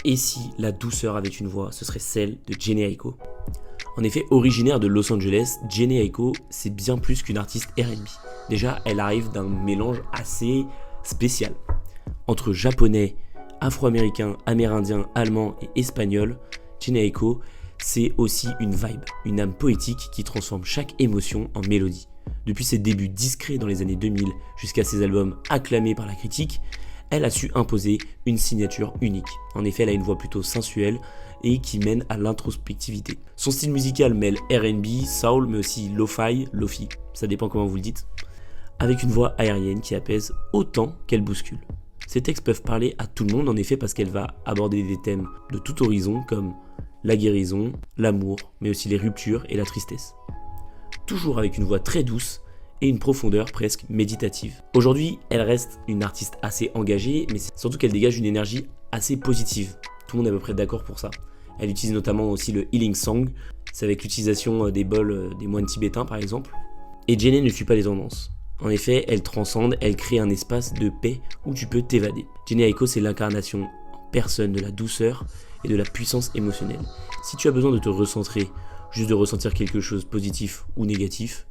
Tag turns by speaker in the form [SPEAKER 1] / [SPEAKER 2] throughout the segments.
[SPEAKER 1] Et si la douceur avait une voix, ce serait celle de Jhené Aiko. En effet, originaire de Los Angeles, Jhené Aiko, c'est bien plus qu'une artiste R&B. Déjà, elle arrive d'un mélange assez spécial. Entre japonais, afro-américain, amérindien, allemand et espagnol, Jhené Aiko, c'est aussi une vibe, une âme poétique qui transforme chaque émotion en mélodie. Depuis ses débuts discrets dans les années 2000 jusqu'à ses albums acclamés par la critique, elle a su imposer une signature unique. En effet, elle a une voix plutôt sensuelle et qui mène à l'introspectivité. Son style musical mêle R&B, soul, mais aussi lo-fi, lofi, ça dépend comment vous le dites, avec une voix aérienne qui apaise autant qu'elle bouscule. Ces textes peuvent parler à tout le monde en effet parce qu'elle va aborder des thèmes de tout horizon comme la guérison, l'amour, mais aussi les ruptures et la tristesse. Toujours avec une voix très douce et une profondeur presque méditative. Aujourd'hui, elle reste une artiste assez engagée, mais c'est surtout qu'elle dégage une énergie assez positive. Tout le monde est à peu près d'accord pour ça. Elle utilise notamment aussi le healing song, c'est avec l'utilisation des bols des moines tibétains par exemple. Et Jhené ne suit pas les tendances. En effet, elle transcende, elle crée un espace de paix où tu peux t'évader. Jhené Aiko, c'est l'incarnation en personne de la douceur et de la puissance émotionnelle. Si tu as besoin de te recentrer, juste de ressentir quelque chose de positif ou négatif,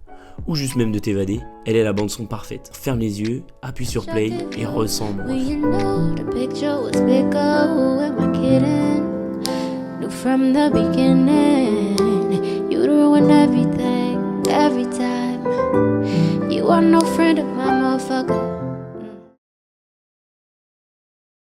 [SPEAKER 1] ou juste même de t'évader, elle est la bande son parfaite. Ferme les yeux, appuie sur play et ressens mon
[SPEAKER 2] From the beginning, you'd ruin everything, every time. You are no friend of my motherfucker.